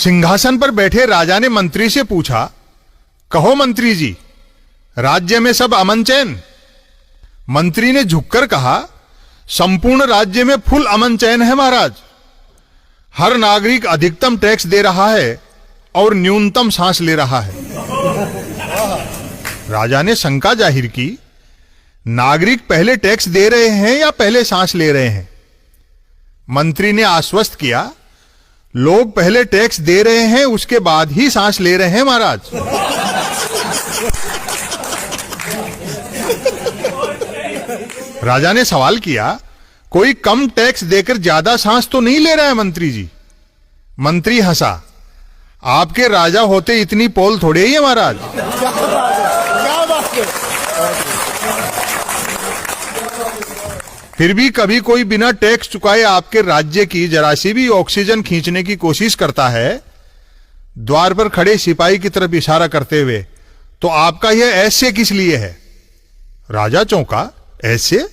सिंहासन पर बैठे राजा ने मंत्री से पूछा, कहो मंत्री जी, राज्य में सब अमन चैन? मंत्री ने झुककर कहा, संपूर्ण राज्य में फुल अमन चैन है महाराज। हर नागरिक अधिकतम टैक्स दे रहा है और न्यूनतम सांस ले रहा है। राजा ने शंका जाहिर की, नागरिक पहले टैक्स दे रहे हैं या पहले सांस ले रहे हैं? मंत्री ने आश्वस्त किया, लोग पहले टैक्स दे रहे हैं, उसके बाद ही सांस ले रहे हैं महाराज। राजा ने सवाल किया, कोई कम टैक्स देकर ज्यादा सांस तो नहीं ले रहा है मंत्री जी? मंत्री हंसा, आपके राजा होते इतनी पोल थोड़े ही है महाराज। फिर भी कभी कोई बिना टैक्स चुकाए आपके राज्य की जरा सी भी ऑक्सीजन खींचने की कोशिश करता है, द्वार पर खड़े सिपाही की तरफ इशारा करते हुए, तो आपका यह ऐसे किस लिए है? राजा चौंका, ऐसे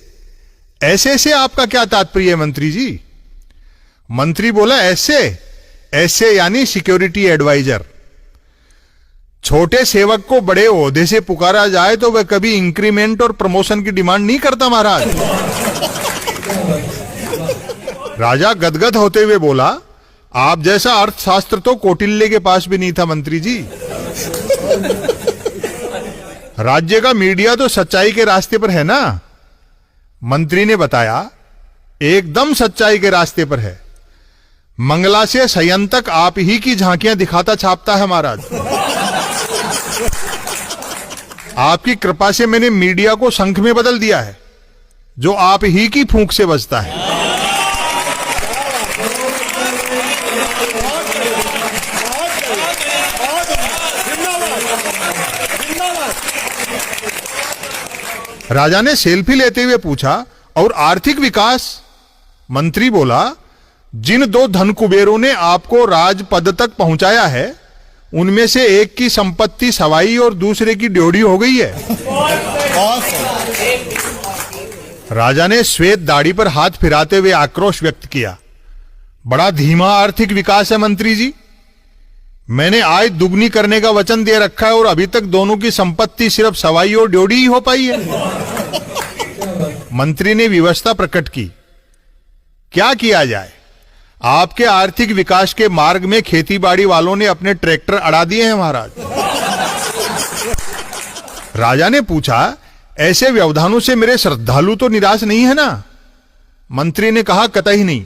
ऐसे से आपका क्या तात्पर्य है मंत्री जी? मंत्री बोला, ऐसे ऐसे यानी सिक्योरिटी एडवाइजर। छोटे सेवक को बड़े ओहदे से पुकारा जाए तो वह कभी इंक्रीमेंट और प्रमोशन की डिमांड नहीं करता महाराज। राजा गदगद होते हुए बोला, आप जैसा अर्थशास्त्र तो कौटिल्य के पास भी नहीं था मंत्री जी। राज्य का मीडिया तो सच्चाई के रास्ते पर है ना? मंत्री ने बताया, एकदम सच्चाई के रास्ते पर है। मंगला से सयन तक आप ही की झांकियां दिखाता छापता है महाराज। आपकी कृपा से मैंने मीडिया को शंख में बदल दिया है, जो आप ही की फूंक से बजता है। राजा ने सेल्फी लेते हुए पूछा, और आर्थिक विकास? मंत्री बोला, जिन दो धन कुबेरों ने आपको राजपद तक पहुंचाया है, उनमें से एक की संपत्ति सवाई और दूसरे की ड्योढ़ी हो गई है। राजा ने श्वेत दाढ़ी पर हाथ फिराते हुए आक्रोश व्यक्त किया, बड़ा धीमा आर्थिक विकास है मंत्री जी। मैंने आय दुगनी करने का वचन दे रखा है और अभी तक दोनों की संपत्ति सिर्फ सवाई और ड्योढ़ी ही हो पाई है। मंत्री ने विवशता प्रकट की, क्या किया जाए? आपके आर्थिक विकास के मार्ग में खेतीबाड़ी वालों ने अपने ट्रैक्टर अड़ा दिए हैं महाराज। राजा ने पूछा, ऐसे व्यवधानों से मेरे श्रद्धालु तो निराश नहीं है ना? मंत्री ने कहा, कतई नहीं।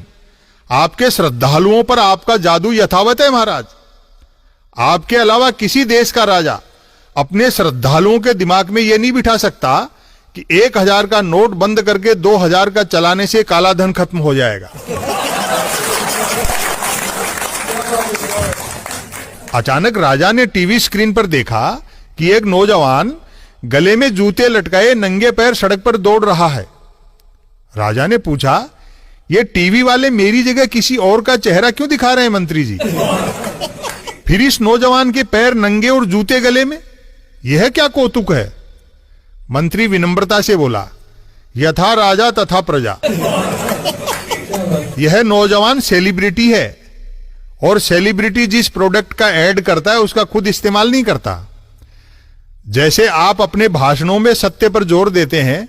आपके श्रद्धालुओं पर आपका जादू यथावत है महाराज। आपके अलावा किसी देश का राजा अपने श्रद्धालुओं के दिमाग में यह नहीं बिठा सकता कि 1000 का नोट बंद करके 2000 का चलाने से काला धन खत्म हो जाएगा। अचानक राजा ने टीवी स्क्रीन पर देखा कि एक नौजवान गले में जूते लटकाए नंगे पैर सड़क पर दौड़ रहा है। राजा ने पूछा, ये टीवी वाले मेरी जगह किसी और का चेहरा क्यों दिखा रहे हैं मंत्री जी? फिर इस नौजवान के पैर नंगे और जूते गले में, यह क्या कौतुक है? मंत्री विनम्रता से बोला, यथा राजा तथा प्रजा। यह नौजवान सेलिब्रिटी है और सेलिब्रिटी जिस प्रोडक्ट का ऐड करता है उसका खुद इस्तेमाल नहीं करता। जैसे आप अपने भाषणों में सत्य पर जोर देते हैं,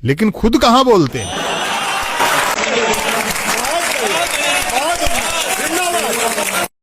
लेकिन खुद कहां बोलते हैं।